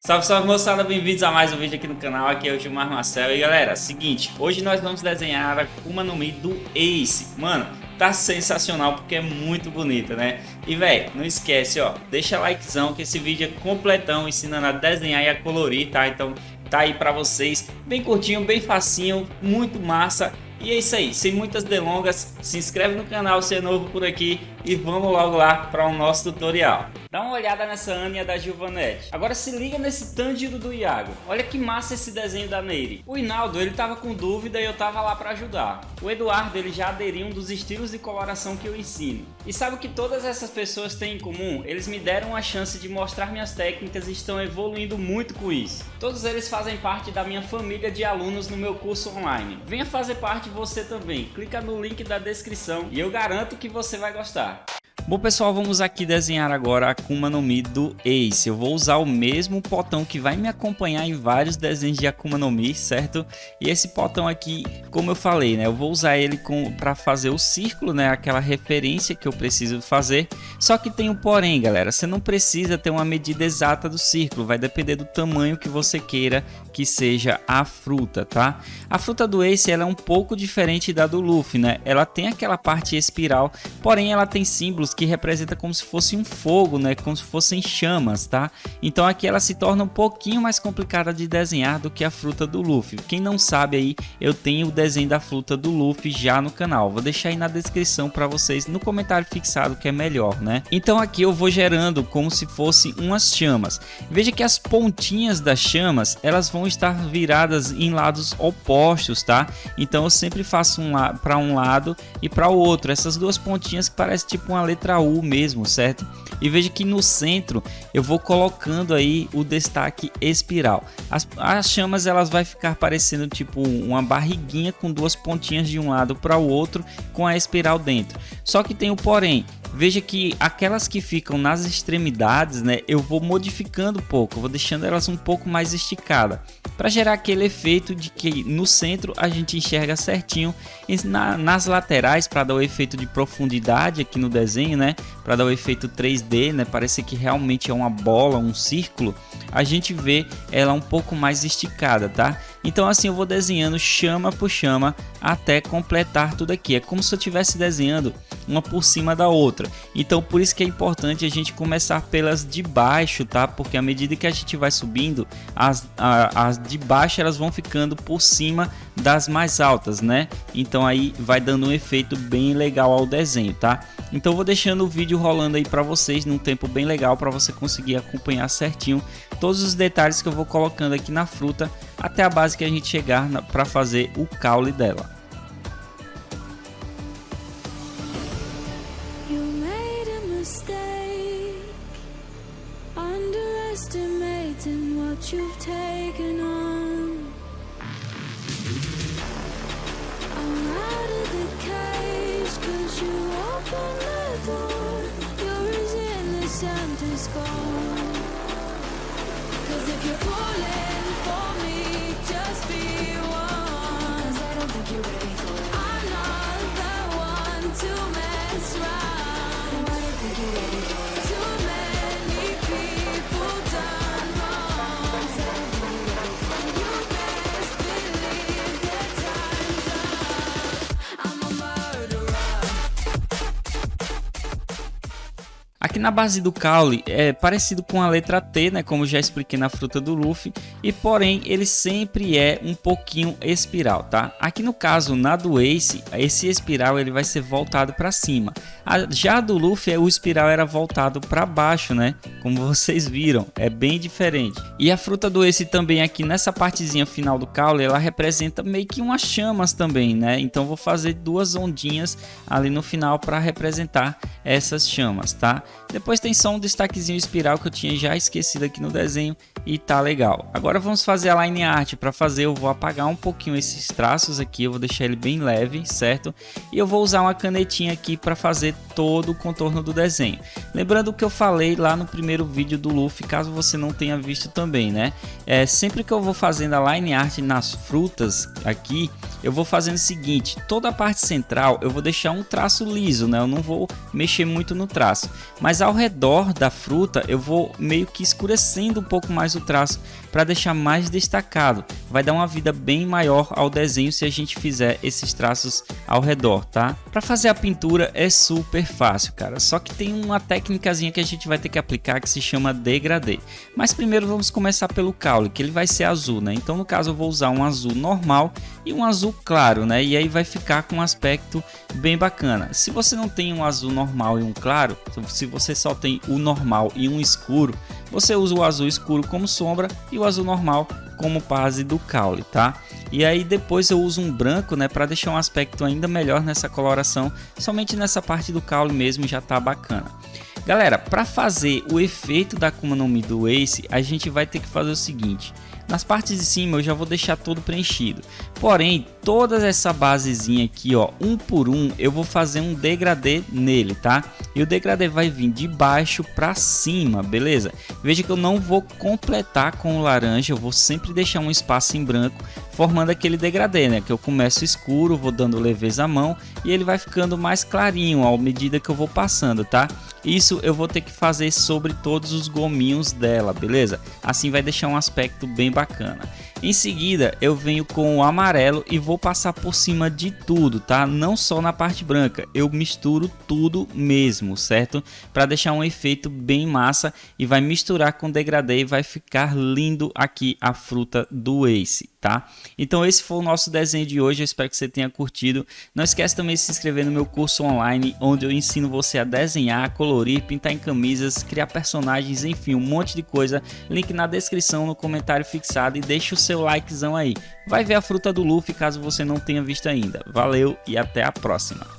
Salve, salve moçada, bem-vindos a mais um vídeo aqui no canal, aqui é o Gilmar Marcel. E galera, seguinte, hoje nós vamos desenhar a Akuma no Mi do Ace. Mano, tá sensacional porque é muito bonita, né? E velho, não esquece, ó, deixa likezão que esse vídeo é completão, ensinando a desenhar e a colorir, tá? Então tá aí pra vocês, bem curtinho, bem facinho, muito massa. E é isso aí, sem muitas delongas, se inscreve no canal se é novo por aqui e vamos logo lá para o nosso tutorial. Dá uma olhada nessa Anya da Giovanetti. Agora se liga nesse Tanjiro do Iago. Olha que massa esse desenho da Neiri. O Hinaldo, ele tava com dúvida e eu tava lá para ajudar. O Eduardo, ele já aderiu um dos estilos de coloração que eu ensino. E sabe o que todas essas pessoas têm em comum? Eles me deram a chance de mostrar minhas técnicas e estão evoluindo muito com isso. Todos eles fazem parte da minha família de alunos no meu curso online. Venha fazer parte você também. Clica no link da descrição e eu garanto que você vai gostar. Bom pessoal, vamos aqui desenhar agora a Akuma no Mi do Ace. Eu vou usar o mesmo potão que vai me acompanhar em vários desenhos de Akuma no Mi, certo? E esse potão aqui, como eu falei, né? Eu vou usar ele para fazer o círculo, né? Aquela referência que eu preciso fazer. Só que tem um porém, galera. Você não precisa ter uma medida exata do círculo. Vai depender do tamanho que você queira que seja a fruta, tá? A fruta do Ace, ela é um pouco diferente da do Luffy, né? Ela tem aquela parte espiral, porém ela tem símbolos que representa como se fosse um fogo, né? Como se fossem chamas, tá? Então aqui ela se torna um pouquinho mais complicada de desenhar do que a fruta do Luffy. Quem não sabe aí, eu tenho o desenho da fruta do Luffy já no canal. Vou deixar aí na descrição para vocês, no comentário fixado, que é melhor, né? Então aqui eu vou gerando como se fosse umas chamas. Veja que as pontinhas das chamas, elas vão estar viradas em lados opostos, tá? Então eu sempre faço para um lado e para o outro. Essas duas pontinhas que parecem tipo uma letra U mesmo, certo? E veja que no centro eu vou colocando aí o destaque espiral. As chamas, elas vai ficar parecendo tipo uma barriguinha com duas pontinhas de um lado para o outro com a espiral dentro. Só que tem o porém. Veja que aquelas que ficam nas extremidades, né, eu vou modificando um pouco, vou deixando elas um pouco mais esticadas, para gerar aquele efeito de que no centro a gente enxerga certinho, e nas laterais, para dar o efeito de profundidade aqui no desenho, né, para dar o efeito 3D, né, parece que realmente é uma bola, um círculo, a gente vê ela um pouco mais esticada, tá? Então assim eu vou desenhando chama por chama até completar tudo aqui. É como se eu estivesse desenhando uma por cima da outra. Então por isso que é importante a gente começar pelas de baixo, tá? Porque à medida que a gente vai subindo, as de baixo elas vão ficando por cima das mais altas, né? Então aí vai dando um efeito bem legal ao desenho, tá? Então eu vou deixando o vídeo rolando aí para vocês num tempo bem legal para você conseguir acompanhar certinho todos os detalhes que eu vou colocando aqui na fruta até a base que a gente chegar para fazer o caule dela. Aqui na base do caule é parecido com a letra T, né, como já expliquei na fruta do Luffy, e porém ele sempre é um pouquinho espiral, tá? Aqui no caso, na do Ace, esse espiral ele vai ser voltado para cima. Já do Luffy, o espiral era voltado para baixo, né? Como vocês viram, é bem diferente. E a fruta do Ace também aqui nessa partezinha final do caule, ela representa meio que umas chamas também, né? Então vou fazer duas ondinhas ali no final para representar essas chamas, tá? Depois tem só um destaquezinho espiral que eu tinha já esquecido aqui no desenho e tá legal. Agora vamos fazer a line art. Para fazer eu vou apagar um pouquinho esses traços aqui, eu vou deixar ele bem leve, certo? E eu vou usar uma canetinha aqui para fazer todo o contorno do desenho. Lembrando o que eu falei lá no primeiro vídeo do Luffy, caso você não tenha visto também, né? Sempre que eu vou fazendo a line art nas frutas aqui, eu vou fazendo o seguinte, toda a parte central eu vou deixar um traço liso, né? Eu não vou mexer muito no traço, mas ao redor da fruta eu vou meio que escurecendo um pouco mais o traço para deixar mais destacado. Vai dar uma vida bem maior ao desenho se a gente fizer esses traços ao redor, tá? Para fazer a pintura é super fácil, cara, só que tem uma técnicazinha que a gente vai ter que aplicar que se chama degradê. Mas primeiro vamos começar pelo caule, que ele vai ser azul, né? Então no caso eu vou usar um azul normal e um azul claro, né? E aí vai ficar com um aspecto bem bacana. Se você não tem um azul normal e um claro, se você só tem o normal e um escuro, você usa o azul escuro como sombra e o azul normal como base do caule, tá? E aí depois eu uso um branco, né, para deixar um aspecto ainda melhor nessa coloração. Somente nessa parte do caule mesmo já tá bacana. Galera, para fazer o efeito da Akuma no Mi do Ace, a gente vai ter que fazer o seguinte. Nas partes de cima eu já vou deixar todo preenchido. Porém, toda essa basezinha aqui, ó, um por um, eu vou fazer um degradê nele, tá? E o degradê vai vir de baixo para cima, beleza? Veja que eu não vou completar com o laranja, eu vou sempre deixar um espaço em branco, formando aquele degradê, né? Que eu começo escuro, vou dando leveza à mão e ele vai ficando mais clarinho à medida que eu vou passando, tá? Isso eu vou ter que fazer sobre todos os gominhos dela, beleza? Assim vai deixar um aspecto bem bacana. Em seguida eu venho com o amarelo e vou passar por cima de tudo, tá? Não só na parte branca, eu misturo tudo mesmo, certo? Para deixar um efeito bem massa e vai misturar com degradê e vai ficar lindo aqui a fruta do Ace, tá? Então esse foi o nosso desenho de hoje, eu espero que você tenha curtido. Não esquece também de se inscrever no meu curso online, onde eu ensino você a desenhar, colorir, pintar em camisas, criar personagens, enfim, um monte de coisa. Link na descrição, no comentário fixado, e deixa o seu likezão aí. Vai ver a fruta do Luffy caso você não tenha visto ainda. Valeu e até a próxima.